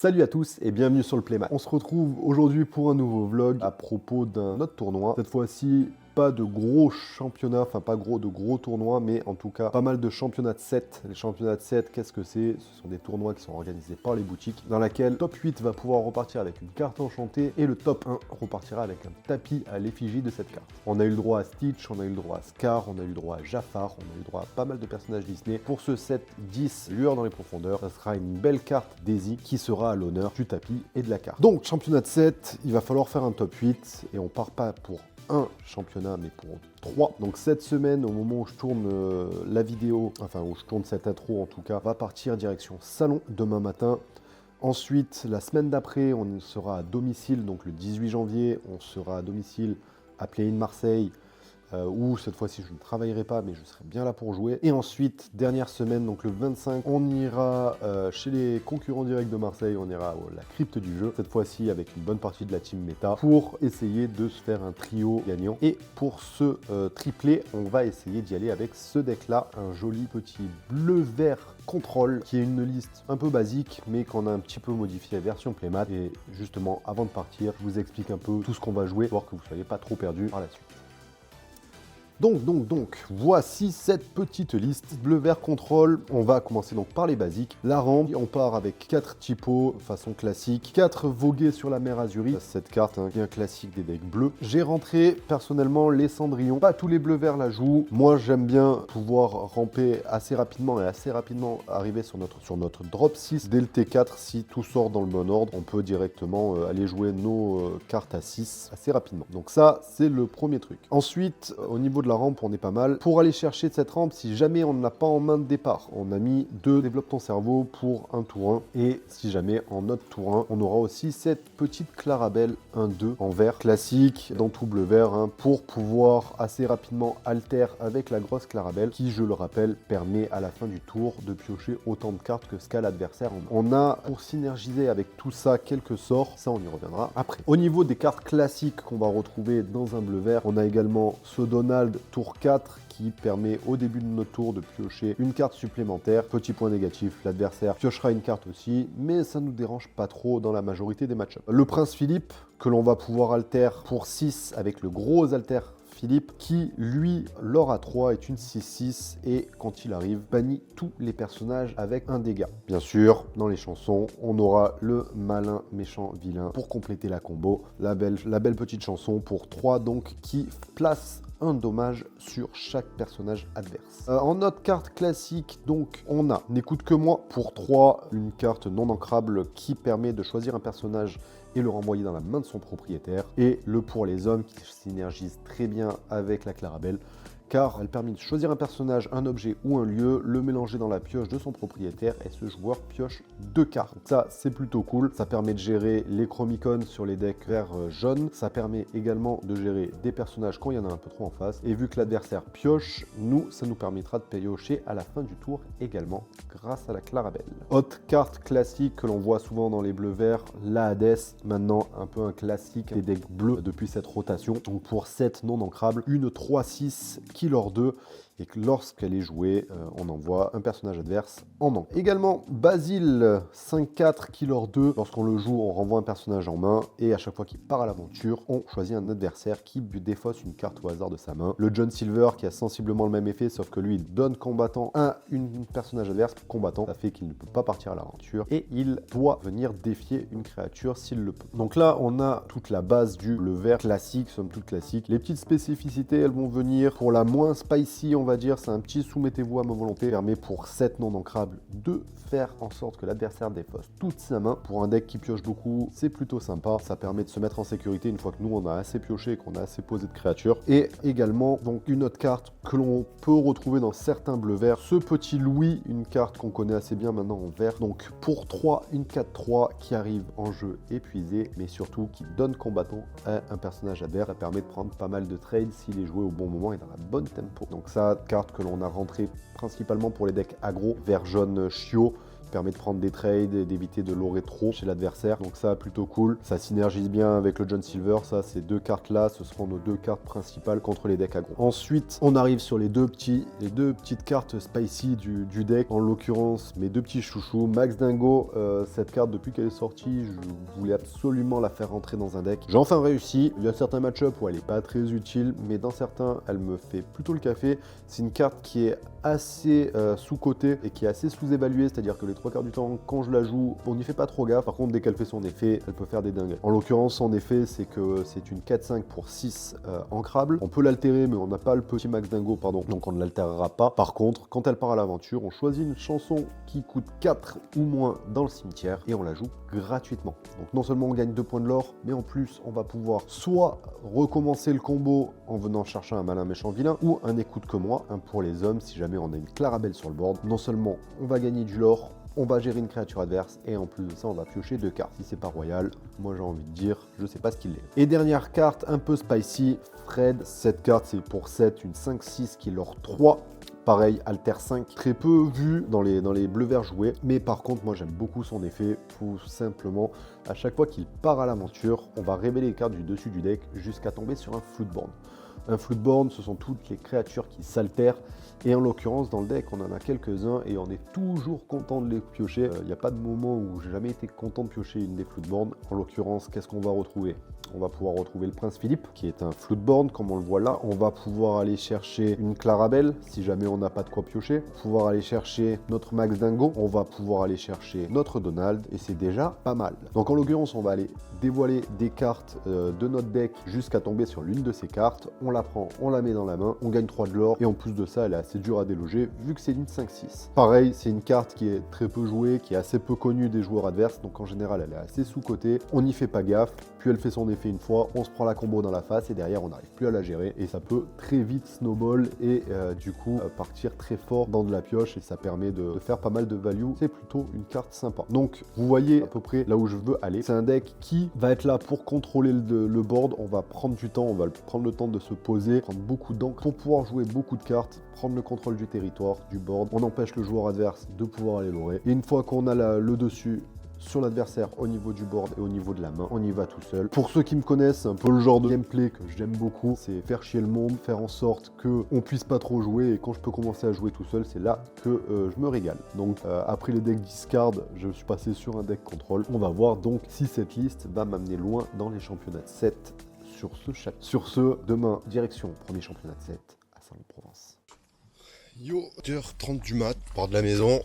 Salut à tous et bienvenue sur le Playmat. On se retrouve aujourd'hui pour un nouveau vlog à propos d'un autre tournoi. Cette fois-ci, pas de gros championnats, enfin pas de gros tournois, mais en tout cas pas mal de championnats de 7. Les championnats de 7, qu'est-ce que c'est? Ce sont des tournois qui sont organisés par les boutiques, dans laquelle le top 8 va pouvoir repartir avec une carte enchantée et le top 1 repartira avec un tapis à l'effigie de cette carte. On a eu le droit à Stitch, on a eu le droit à Scar, on a eu le droit à Jafar, on a eu le droit à pas mal de personnages Disney. Pour ce set 10 Lueur dans les profondeurs, ça sera une belle carte Daisy qui sera à l'honneur du tapis et de la carte. Donc championnat de 7, il va falloir faire un top 8 et on part pas pour un championnat mais pour 3. Donc cette semaine, au moment où je tourne la vidéo, enfin où je tourne cette intro en tout cas, va partir direction Salon demain matin. Ensuite, la semaine d'après, on sera à domicile, donc le 18 janvier, on sera à domicile à Play-in Marseille, où cette fois-ci je ne travaillerai pas, mais je serai bien là pour jouer. Et ensuite, dernière semaine, donc le 25, on ira chez les concurrents directs de Marseille, on ira à la crypte du jeu, cette fois-ci avec une bonne partie de la team méta, pour essayer de se faire un trio gagnant. Et pour ce triplé, on va essayer d'y aller avec ce deck-là, un joli petit bleu-vert contrôle, qui est une liste un peu basique, mais qu'on a un petit peu modifié version Playmat. Et justement, avant de partir, je vous explique un peu tout ce qu'on va jouer, pour que vous ne soyez pas trop perdus par la suite. Donc, voici cette petite liste. Bleu, vert, contrôle. On va commencer donc par les basiques. La rampe, on part avec 4 typos façon classique, 4 vogués sur la mer Azurie. Cette carte, bien classique des decks bleus. J'ai rentré personnellement les Cendrillons. Pas tous les bleus verts la jouent. Moi, j'aime bien pouvoir ramper assez rapidement et assez rapidement arriver sur notre drop 6. Dès le T4, si tout sort dans le bon ordre, on peut directement aller jouer nos cartes à 6 assez rapidement. Donc ça, c'est le premier truc. Ensuite, au niveau de la rampe, on est pas mal. Pour aller chercher cette rampe, si jamais on ne l'a pas en main de départ, on a mis 2 développe ton cerveau pour un tour 1. Et si jamais en notre tour 1, on aura aussi cette petite Clarabelle 1-2 en vert classique dans tout bleu vert, pour pouvoir assez rapidement alter avec la grosse Clarabelle qui, je le rappelle, permet à la fin du tour de piocher autant de cartes que ce qu'a l'adversaire. On a, pour synergiser avec tout ça, quelques sorts, ça on y reviendra après. Au niveau des cartes classiques qu'on va retrouver dans un bleu vert, on a également ce Donald tour 4 qui permet au début de notre tour de piocher une carte supplémentaire. Petit point négatif, l'adversaire piochera une carte aussi, mais ça ne nous dérange pas trop dans la majorité des match-ups. Le Prince Philippe, que l'on va pouvoir alter pour 6 avec le gros alter Philippe, qui lui, l'or à 3 est une 6-6 et quand il arrive, bannit tous les personnages avec un dégât. Bien sûr, dans les chansons, on aura le malin, méchant, vilain pour compléter la combo. La belle petite chanson pour 3 donc qui place un dommage sur chaque personnage adverse. En notre carte classique, donc, on a N'écoute que moi pour 3, une carte non ancrable qui permet de choisir un personnage et le renvoyer dans la main de son propriétaire. Et le pour les hommes qui synergise très bien avec la Clarabelle, car elle permet de choisir un personnage, un objet ou un lieu, le mélanger dans la pioche de son propriétaire et ce joueur pioche 2 cartes. Donc ça, c'est plutôt cool. Ça permet de gérer les chromicons sur les decks vert jaune. Ça permet également de gérer des personnages quand il y en a un peu trop en face. Et vu que l'adversaire pioche, ça nous permettra de piocher à la fin du tour également grâce à la Clarabelle. Autre carte classique que l'on voit souvent dans les bleus verts, la Hades, maintenant un peu un classique des decks bleus depuis cette rotation. Donc pour 7 non ancrables, une 3-6 Killer 2 et que lorsqu'elle est jouée, on envoie un personnage adverse en main. Également, Basile 5-4 Killer 2, lorsqu'on le joue, on renvoie un personnage en main et à chaque fois qu'il part à l'aventure, on choisit un adversaire qui défausse une carte au hasard de sa main. Le John Silver qui a sensiblement le même effet, sauf que lui, il donne combattant à une personnage adverse combattant. Ça fait qu'il ne peut pas partir à l'aventure et il doit venir défier une créature s'il le peut. Donc là, on a toute la base du le vert classique, somme toute classique. Les petites spécificités, elles vont venir pour la moins spicy, on va dire, c'est un petit soumettez-vous à ma volonté, permet pour 7 non ancrables de faire en sorte que l'adversaire défausse toute sa main. Pour un deck qui pioche beaucoup, c'est plutôt sympa, ça permet de se mettre en sécurité une fois que nous on a assez pioché et qu'on a assez posé de créatures. Et également, donc une autre carte que l'on peut retrouver dans certains bleus verts, ce petit Louis, une carte qu'on connaît assez bien maintenant en vert. Donc pour 3, une 4-3 qui arrive en jeu épuisé, mais surtout qui donne combattant à un personnage adverse. Ça permet de prendre pas mal de trades s'il est joué au bon moment et dans la bonne tempo. Donc ça, carte que l'on a rentrée principalement pour les decks aggro, vert jaune chiot, permet de prendre des trades et d'éviter de lorer trop chez l'adversaire. Donc ça, plutôt cool. Ça synergise bien avec le John Silver. Ça, ces deux cartes-là, ce seront nos deux cartes principales contre les decks aggro. Ensuite, on arrive sur les deux petites cartes spicy du deck. En l'occurrence, mes deux petits chouchous. Max Dingo, cette carte, depuis qu'elle est sortie, je voulais absolument la faire rentrer dans un deck. J'ai enfin réussi. Il y a certains match-ups où elle n'est pas très utile, mais dans certains, elle me fait plutôt le café. C'est une carte qui est assez sous-cotée et qui est assez sous-évaluée, c'est-à-dire que les trois quarts du temps, quand je la joue, on n'y fait pas trop gaffe. Par contre, dès qu'elle fait son effet, elle peut faire des dingues. En l'occurrence, son effet, c'est que c'est une 4-5 pour 6 ancrable. On peut l'altérer, mais on n'a pas le petit Max Dingo, pardon, donc on ne l'altérera pas. Par contre, quand elle part à l'aventure, on choisit une chanson qui coûte 4 ou moins dans le cimetière et on la joue gratuitement. Donc non seulement on gagne 2 points de l'or, mais en plus, on va pouvoir soit recommencer le combo en venant chercher un malin méchant vilain ou un écoute que moi, un pour les hommes si jamais on a une Clarabelle sur le board. Non seulement on va gagner du lore, on va gérer une créature adverse et en plus de ça on va piocher 2 cartes. Si c'est pas royal, moi j'ai envie de dire, je sais pas ce qu'il est. Et dernière carte un peu spicy, Fred. Cette carte c'est pour 7, une 5-6 qui est lore 3. Pareil, Alter 5, très peu vu dans les bleus-verts joués, mais par contre, moi j'aime beaucoup son effet, tout simplement, à chaque fois qu'il part à l'aventure, on va révéler les cartes du dessus du deck jusqu'à tomber sur un Floodborn. Un Floodborn, ce sont toutes les créatures qui s'altèrent, et en l'occurrence, dans le deck, on en a quelques-uns, et on est toujours content de les piocher. Il n'y a pas de moment où j'ai jamais été content de piocher une des Floodborn. En l'occurrence, qu'est-ce qu'on va retrouver? On va pouvoir retrouver le Prince Philippe, qui est un Floodborn, comme on le voit là. On va pouvoir aller chercher une Clarabelle, si jamais on n'a pas de quoi piocher. Pouvoir aller chercher notre Max Dingo. On va pouvoir aller chercher notre Donald, et c'est déjà pas mal. Donc en l'occurrence, on va aller dévoiler des cartes de notre deck jusqu'à tomber sur l'une de ces cartes. On la prend, on la met dans la main, on gagne 3 de l'or, et en plus de ça, elle est assez dure à déloger, vu que c'est une 5-6. Pareil, c'est une carte qui est très peu jouée, qui est assez peu connue des joueurs adverses, donc en général, elle est assez sous-cotée. On n'y fait pas gaffe, puis elle fait son effet une fois, on se prend la combo dans la face, et derrière, on n'arrive plus à la gérer, et ça peut très vite snowball, et du coup, partir très fort dans de la pioche, et ça permet de faire pas mal de value. C'est plutôt une carte sympa. Donc, vous voyez à peu près là où je veux aller. C'est un deck qui va être là pour contrôler le board. On va prendre du temps, on va prendre le temps de se poser, prendre beaucoup d'encre pour pouvoir jouer beaucoup de cartes, prendre le contrôle du territoire, du board. On empêche le joueur adverse de pouvoir aller lorer. Et une fois qu'on a le dessus sur l'adversaire au niveau du board et au niveau de la main, on y va tout seul. Pour ceux qui me connaissent, un peu le genre de gameplay que j'aime beaucoup, c'est faire chier le monde, faire en sorte qu'on puisse pas trop jouer, et quand je peux commencer à jouer tout seul, c'est là que je me régale. Donc après les decks discard, je suis passé sur un deck contrôle. On va voir donc si cette liste va m'amener loin dans les championnats de 7 sur ce chapitre. Sur ce, demain, direction premier championnat de 7 à Salon-de-Provence. Yo, 8h30 du mat, on part de la maison,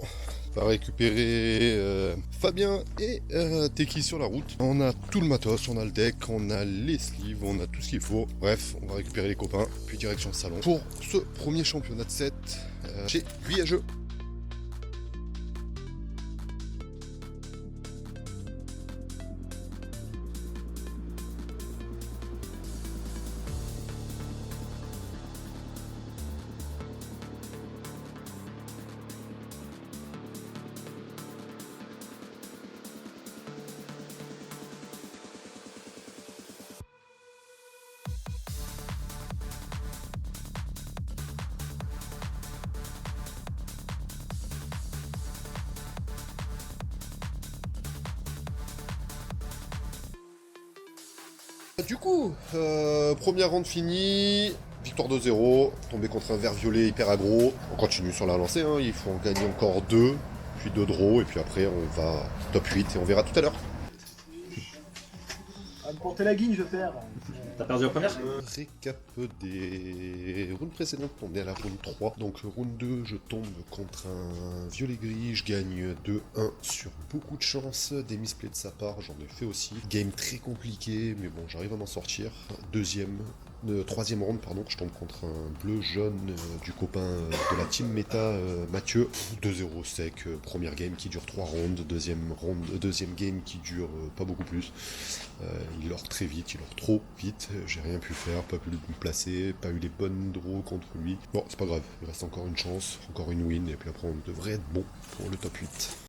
on va récupérer Fabien et Teki sur la route. On a tout le matos, on a le deck, on a les sleeves, on a tout ce qu'il faut. Bref, on va récupérer les copains, puis direction le salon pour ce premier championnat de 7 chez Viageux. Du coup, première ronde finie, victoire 2-0, tombé contre un vert violet hyper aggro. On continue sur la lancée, hein, il faut en gagner encore 2, puis 2 draws, et puis après on va top 8 et on verra tout à l'heure. À me porter la guine, je perds. T'as perdu la première? Récap des rounds précédentes, on est à la round 3. Donc round 2, je tombe contre un violet-gris, je gagne 2-1 sur beaucoup de chance, des misplays de sa part, j'en ai fait aussi. Game très compliqué, mais bon, j'arrive à m'en sortir. Troisième round, pardon, je tombe contre un bleu jaune du copain de la team méta Mathieu. 2-0 sec, première game qui dure 3 rounds, deuxième game qui dure pas beaucoup plus. Il lore très vite, il lore trop vite, j'ai rien pu faire, pas pu me placer, pas eu les bonnes draws contre lui. Bon, c'est pas grave, il reste encore une chance, encore une win, et puis après on devrait être bon pour le top 8.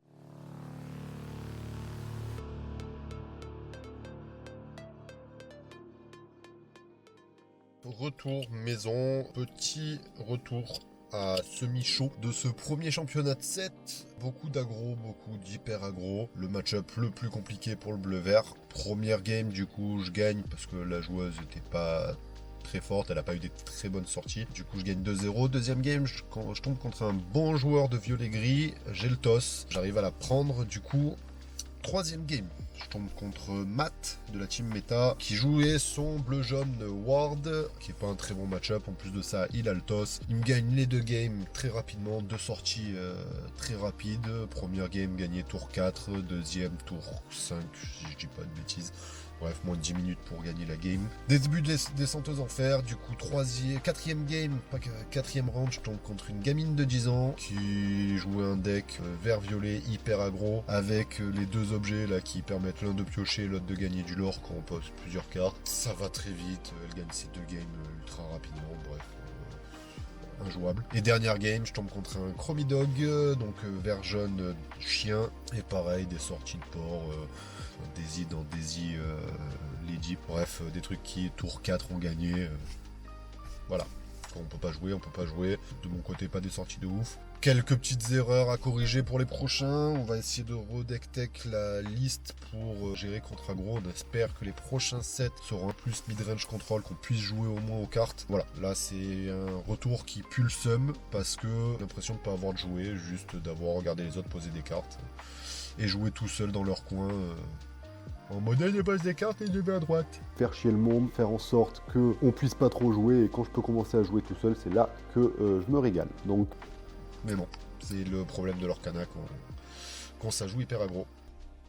Retour maison, petit retour à semi-chaud de ce premier championnat de 7. Beaucoup d'aggro, beaucoup d'hyper aggro. Le match-up le plus compliqué pour le bleu-vert. Première game, du coup, je gagne parce que la joueuse n'était pas très forte, elle n'a pas eu des très bonnes sorties. Du coup, je gagne 2-0. Deuxième game, je tombe contre un bon joueur de violet-gris. J'ai le toss, j'arrive à la prendre. Du coup, troisième game, je tombe contre Matt de la team Meta qui jouait son bleu-jaune Ward, qui est pas un très bon match-up. En plus de ça, il a le toss. Il me gagne les deux games très rapidement, deux sorties très rapides. Première game gagnée tour 4, deuxième tour 5, si je dis pas de bêtises. Bref, moins de 10 minutes pour gagner la game. Début de descente aux enfers, du coup, quatrième game, pas quatrième round, je tombe contre une gamine de 10 ans qui jouait un deck vert-violet hyper aggro avec les deux objets là qui permettent l'un de piocher, l'autre de gagner du lore quand on pose plusieurs cartes. Ça va très vite, elle gagne ses deux games ultra rapidement, bref. Injouable. Et dernière game, je tombe contre un Chromidog, donc vert jaune chien, et pareil, des sorties de port, Daisy dans Daisy Lady, bref, des trucs qui tour 4 ont gagné. Voilà. Quand on peut pas jouer, on peut pas jouer. De mon côté, pas des sorties de ouf. Quelques petites erreurs à corriger pour les prochains. On va essayer de redeck tech la liste pour gérer contre aggro. On espère que les prochains sets seront un plus mid-range control, qu'on puisse jouer au moins aux cartes. Voilà, là c'est un retour qui pue le seum parce que j'ai l'impression de ne pas avoir de jouer, juste d'avoir regardé les autres poser des cartes et jouer tout seul dans leur coin. En modèle, il passe des cartes et il les met à droite. Faire chier le monde, faire en sorte qu'on puisse pas trop jouer, et quand je peux commencer à jouer tout seul, c'est là que je me régale. Donc, mais bon, c'est le problème de l'Orcana quand ça joue hyper aggro.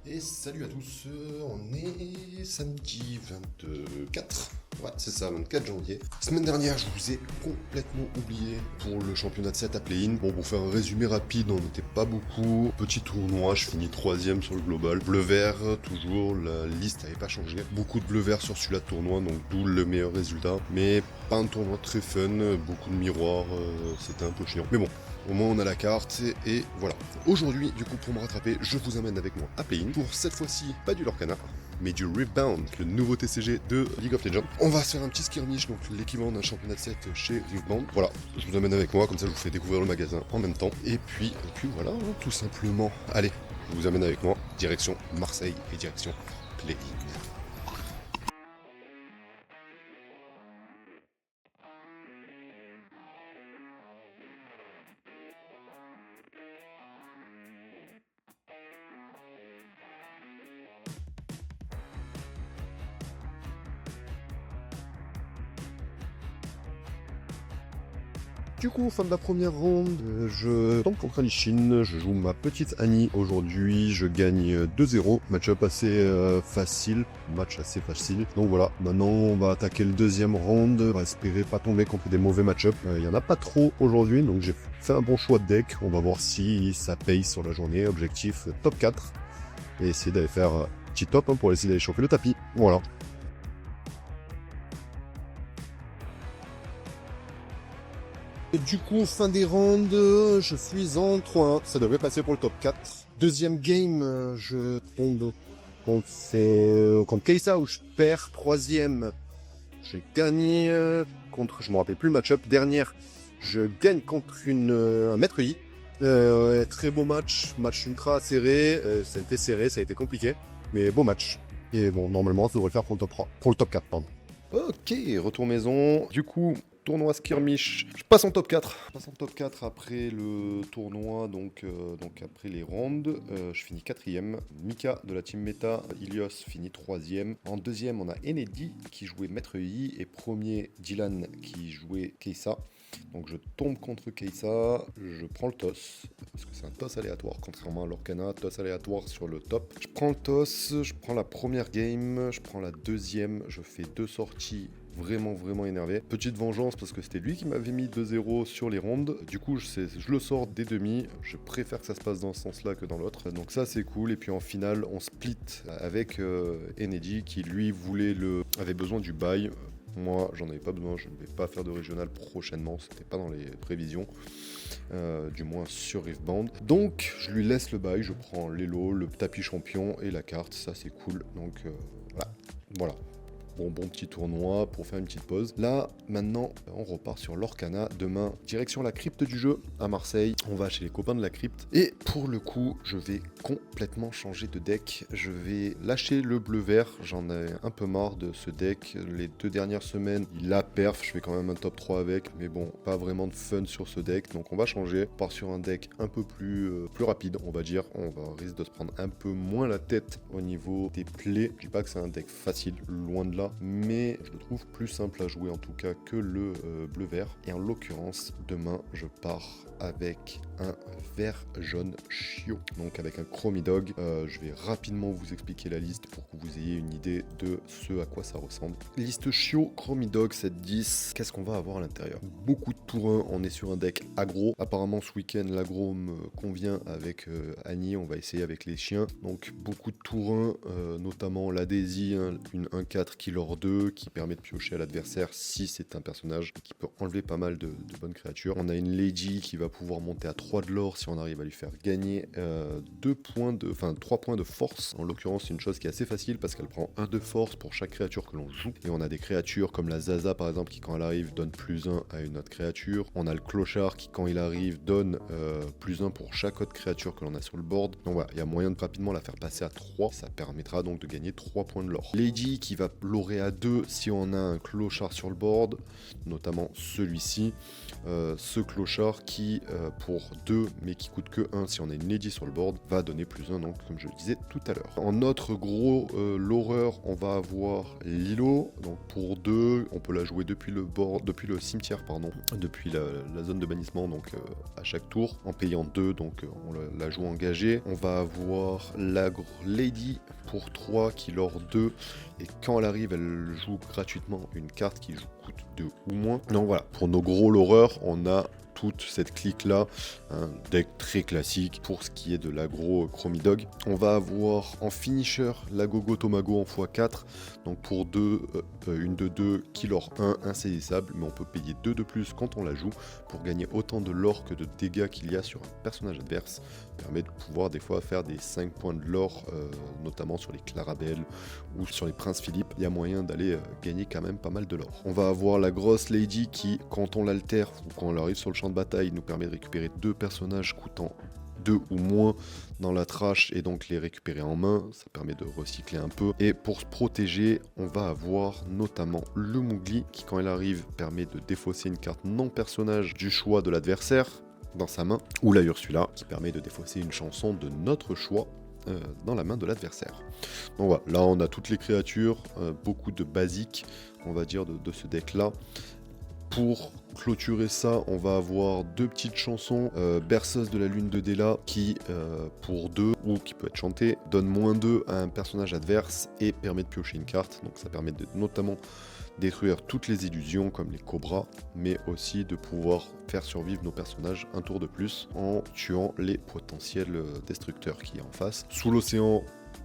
Et salut à tous, on est samedi 24, ouais c'est ça, 24 janvier. Semaine dernière, je vous ai complètement oublié pour le championnat de 7 à play-in. Bon, pour faire un résumé rapide, on n'était pas beaucoup. Petit tournoi, je finis 3ème sur le global. Bleu-vert, toujours, la liste n'avait pas changé. Beaucoup de bleu-vert sur celui-là de tournoi, donc d'où le meilleur résultat. Mais pas un tournoi très fun, beaucoup de miroirs, c'était un peu chiant. Mais bon. Au moins on a la carte et voilà. Aujourd'hui, du coup, pour me rattraper, je vous amène avec moi à Play-in. Pour cette fois-ci, pas du Lorcana, mais du Rebound, le nouveau TCG de League of Legends. On va se faire un petit skirmish, donc l'équivalent d'un championnat de 7 chez Rebound. Voilà, je vous amène avec moi, comme ça je vous fais découvrir le magasin en même temps. Et puis voilà, hein, tout simplement. Allez, je vous amène avec moi, direction Marseille et direction Play-in. du coup, fin de la première ronde, je tombe contre Anishin, je joue ma petite Annie. Aujourd'hui, je gagne 2-0, match-up assez facile, match assez facile. Donc voilà, maintenant on va attaquer le deuxième round, on va espérer pas tomber contre des mauvais match-up. Il y en a pas trop aujourd'hui, donc j'ai fait un bon choix de deck. On va voir si ça paye sur la journée. Objectif top 4, et essayer d'aller faire petit top pour essayer d'aller chauffer le tapis. Voilà. Et du coup, fin des rounds, je suis en 3-1. Ça devrait passer pour le top 4. Deuxième game, je tombe contre Keisa où je perds. Troisième, j'ai gagné contre, je me rappelle plus le match-up. Dernière, je gagne contre un maître Yi. Très beau match ultra serré. Ça a été serré, ça a été compliqué, mais beau match. Et bon, normalement, ça devrait le faire pour le top 4, pardon. Ok, retour maison. Du coup, tournoi skirmish. Je passe en top 4. Je passe en top 4 après le tournoi, donc après les rounds. Je finis 4ème. Mika de la team Meta. Ilios finit 3ème. En deuxième, on a Enedi qui jouait Maître Yi. Et premier, Dylan qui jouait Keisa. Donc je tombe contre Keisa, je prends le toss, parce que c'est un toss aléatoire, contrairement à l'Orcana, toss aléatoire sur le top. Je prends le toss, je prends la première game, je prends la deuxième, je fais deux sorties vraiment énervé. Petite vengeance parce que c'était lui qui m'avait mis 2-0 sur les rondes. Du coup, je le sors des demi. Je préfère que ça se passe dans ce sens-là que dans l'autre. Donc ça, c'est cool. Et puis en finale, on split avec Enedi qui lui avait besoin du bail. Moi, j'en avais pas besoin, je ne vais pas faire de régional prochainement, c'était pas dans les prévisions, du moins sur Riftbound. Donc, je lui laisse le bail, je prends l'élo, le tapis champion et la carte, ça c'est cool. Donc, voilà. Bon petit tournoi pour faire une petite pause. Là, maintenant, on repart sur l'Orcana. Demain, direction la crypte du jeu à Marseille. On va chez les copains de la crypte. Et pour le coup, je vais complètement changer de deck. Je vais lâcher le bleu-vert. J'en ai un peu marre de ce deck. Les 2 dernières semaines, il a perf. Je fais quand même un top 3 avec. Mais bon, pas vraiment de fun sur ce deck. Donc on va changer. On part sur un deck un peu plus rapide, on va dire. Risque de se prendre un peu moins la tête au niveau des plays. Je dis pas que c'est un deck facile, loin de là. Mais je le trouve plus simple à jouer en tout cas que le bleu-vert. Et en l'occurrence, demain, je pars avec un vert jaune chiot, donc avec un Chromidog. Je vais rapidement vous expliquer la liste pour que vous ayez une idée de ce à quoi ça ressemble. Liste chiot, Chromidog 7-10. Qu'est-ce qu'on va avoir à l'intérieur? Beaucoup de tour 1, on est sur un deck aggro. Apparemment ce week-end l'aggro me convient avec Annie, on va essayer avec les chiens. Donc beaucoup de tour 1, notamment la Daisy, une 1-4 killer 2 qui permet de piocher à l'adversaire si c'est un personnage qui peut enlever pas mal de bonnes créatures. On a une Lady qui va pouvoir monter à 3 de l'or si on arrive à lui faire gagner 3 points de force. En l'occurrence, c'est une chose qui est assez facile parce qu'elle prend 1 de force pour chaque créature que l'on joue. Et on a des créatures comme la Zaza par exemple qui quand elle arrive donne +1 à une autre créature. On a le Clochard qui quand il arrive donne +1 pour chaque autre créature que l'on a sur le board. Donc voilà, il y a moyen de rapidement la faire passer à 3. Ça permettra donc de gagner 3 points de l'or. Lady qui va lorer à 2 si on a un Clochard sur le board, notamment celui-ci. Ce Clochard qui pour 2 mais qui coûte que 1 si on a une Lady sur le board va donner +1 donc comme je le disais tout à l'heure. En notre gros l'horreur, on va avoir Lilo, donc pour 2 on peut la jouer depuis le board, depuis le cimetière pardon, depuis la zone de bannissement donc à chaque tour en payant 2 donc on la joue engagée. On va avoir la Lady pour 3 qui lore 2 et quand elle arrive elle joue gratuitement une carte qui coûte 2 ou moins. Donc voilà, pour nos gros l'horreur on a toute cette clique là, un deck très classique pour ce qui est de l'aggro Chromidog. On va avoir en finisher la Gogo Tomago en x4, donc pour 2, une de 2 qui lore 1, insaisissable, mais on peut payer 2 de plus quand on la joue pour gagner autant de lore que de dégâts qu'il y a sur un personnage adverse. Permet de pouvoir des fois faire des 5 points de lore, notamment sur les Clarabelle ou sur les Prince Philippe. Il y a moyen d'aller gagner quand même pas mal de lore. On va avoir la grosse Lady qui, quand on l'altère ou quand elle arrive sur le champ de bataille, nous permet de récupérer 2 personnages coûtant 2 ou moins dans la trash et donc les récupérer en main. Ça permet de recycler un peu. Et pour se protéger, on va avoir notamment le Mougli qui, quand elle arrive, permet de défausser une carte non personnage du choix de l'adversaire dans sa main, ou la Ursula qui permet de défausser une chanson de notre choix dans la main de l'adversaire. Donc voilà, là on a toutes les créatures, beaucoup de basiques on va dire de ce deck là. Pour clôturer ça, on va avoir 2 petites chansons. Berceuse de la lune de Dela qui, pour 2, ou qui peut être chantée, donne -2 à un personnage adverse et permet de piocher une carte. Donc ça permet de notamment détruire toutes les illusions comme les cobras, mais aussi de pouvoir faire survivre nos personnages un tour de plus en tuant les potentiels destructeurs qui est en face. Sous l'océan,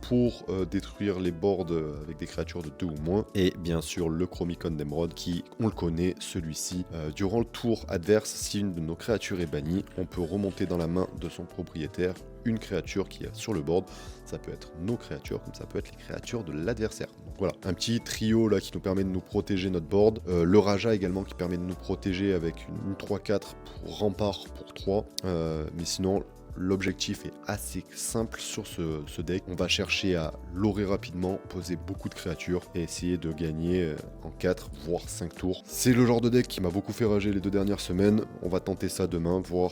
pour détruire les boards avec des créatures de 2 ou moins. Et bien sûr le Chromicon d'Emeraude qui, on le connaît, celui-ci. Durant le tour adverse, si une de nos créatures est bannie, on peut remonter dans la main de son propriétaire une créature qui est sur le board. Ça peut être nos créatures, comme ça peut être les créatures de l'adversaire. Donc voilà, un petit trio là qui nous permet de nous protéger notre board. Le Raja également qui permet de nous protéger avec une 3-4 pour rempart pour 3. Mais sinon, l'objectif est assez simple sur ce deck. On va chercher à lorer rapidement, poser beaucoup de créatures et essayer de gagner en 4 voire 5 tours. C'est le genre de deck qui m'a beaucoup fait rager les 2 dernières semaines. On va tenter ça demain, voir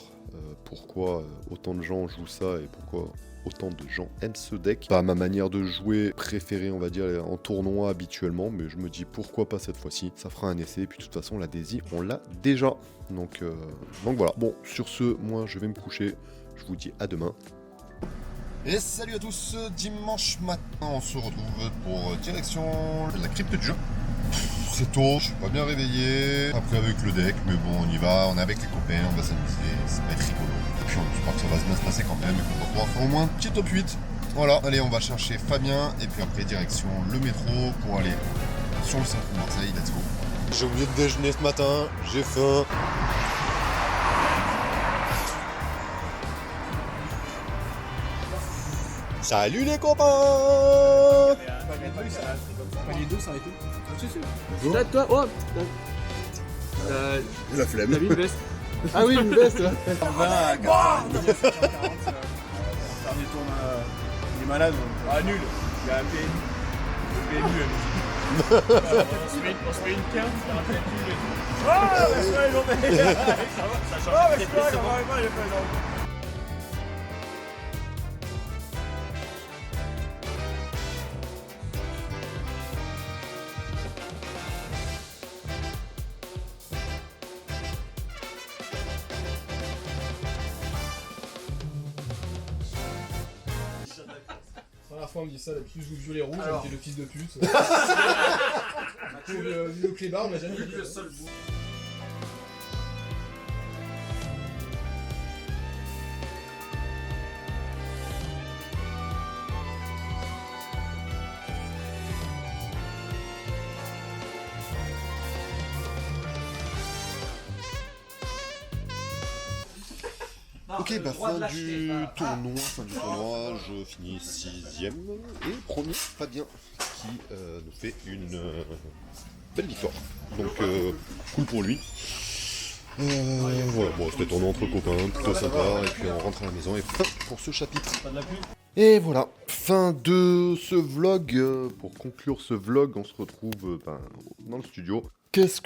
pourquoi autant de gens jouent ça et pourquoi autant de gens aiment ce deck. Pas ma manière de jouer préférée, on va dire, en tournoi habituellement, mais je me dis pourquoi pas cette fois-ci. Ça fera un essai, et puis de toute façon la Daisy on l'a déjà. Donc voilà. Bon, sur ce, moi je vais me coucher. Je vous dis à demain. Et salut à tous, dimanche matin on se retrouve pour direction la crypte du jeu. C'est tôt, je suis pas bien réveillé, après avec le deck, mais bon on y va, on est avec les copains, on va s'amuser, ça va être rigolo. Et puis on croit que ça va bien se passer quand même et qu'on va pouvoir faire au moins un petit top 8. Voilà, allez on va chercher Fabien et puis après direction le métro pour aller sur le centre de Marseille, let's go. J'ai oublié de déjeuner ce matin, j'ai faim. Salut les copains! Palier 2, ça et tout. Là, toi, oh La flemme. t'as mis une veste. Ah oui, une veste, ouais. On va à 40, 1940, faire des tournois. Il est malade. Ah, nul. Il y a un PMU. Le PMU, la musique. On se met une quinte, c'est un calcul et tout. Ah, mais ça, ils ont fait. Ça change. Ah, mais c'est pas, il a fait genre. La dernière fois on me dit ça, d'habitude je joue violet rouge, j'étais le fils de pute. Le clébard, on m'a jamais dit. Ok, bah fin du tournoi, je finis 6ème et premier Fabien qui nous fait une belle victoire. Donc cool pour lui. Voilà, bon c'était tournoi entre copains, plutôt sympa, et puis on rentre à la maison et fin pour ce chapitre. Et voilà, fin de ce vlog. Pour conclure ce vlog, on se retrouve dans le studio. Qu'est-ce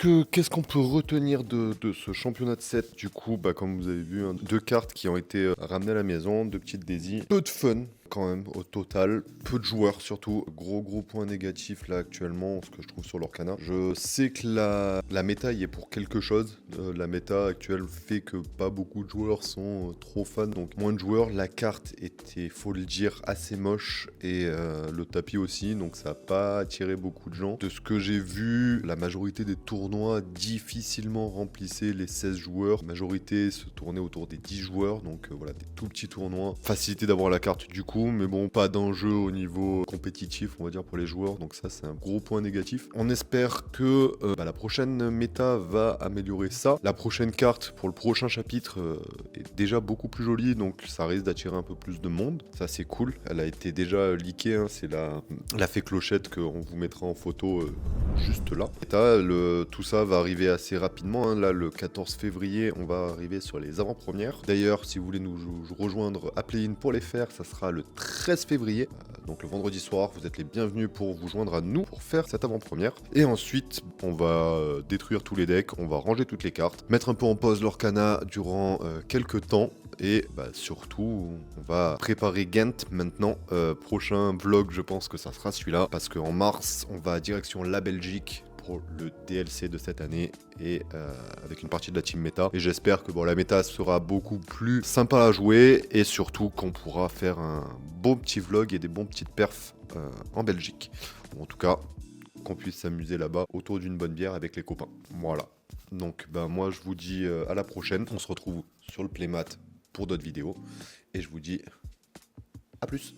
qu'on peut retenir de ce championnat de 7? Du coup, comme vous avez vu, 2 cartes qui ont été ramenées à la maison, 2 petites Daisy. Peu de fun quand même au total, peu de joueurs surtout. Gros point négatif là actuellement, ce que je trouve sur l'Orcana. Je sais que la méta y est pour quelque chose. La méta actuelle fait que pas beaucoup de joueurs sont trop fans, donc moins de joueurs. La carte était, faut le dire, assez moche et le tapis aussi, donc ça n'a pas attiré beaucoup de gens. De ce que j'ai vu, la majorité des tournois difficilement remplissaient les 16 joueurs. La majorité se tournait autour des 10 joueurs, donc voilà, des tout petits tournois. Facilité d'avoir la carte du coup, mais bon, pas d'enjeu au niveau compétitif, on va dire, pour les joueurs, donc ça c'est un gros point négatif. On espère que la prochaine méta va améliorer ça. La prochaine carte pour le prochain chapitre est déjà beaucoup plus jolie, donc ça risque d'attirer un peu plus de monde. Ça c'est cool, elle a été déjà leakée, hein, c'est la fée clochette qu'on vous mettra en photo juste là. Et tout ça va arriver assez rapidement, hein. Là le 14 février on va arriver sur les avant-premières. D'ailleurs si vous voulez nous rejoindre à Play-in pour les faire, ça sera le 13 février, donc le vendredi soir. Vous êtes les bienvenus pour vous joindre à nous pour faire cette avant-première. Et ensuite on va détruire tous les decks, on va ranger toutes les cartes, mettre un peu en pause l'Orcana durant quelques temps. Et surtout, on va préparer Ghent maintenant. Prochain vlog, je pense que ça sera celui-là. Parce qu'en mars, on va direction la Belgique pour le DLC de cette année. Et avec une partie de la team méta. Et j'espère que la méta sera beaucoup plus sympa à jouer. Et surtout qu'on pourra faire un bon petit vlog et des bons petites perfs en Belgique. Ou en tout cas, qu'on puisse s'amuser là-bas autour d'une bonne bière avec les copains. Voilà. Donc moi, je vous dis à la prochaine. On se retrouve sur le playmat pour d'autres vidéos. Et je vous dis à plus.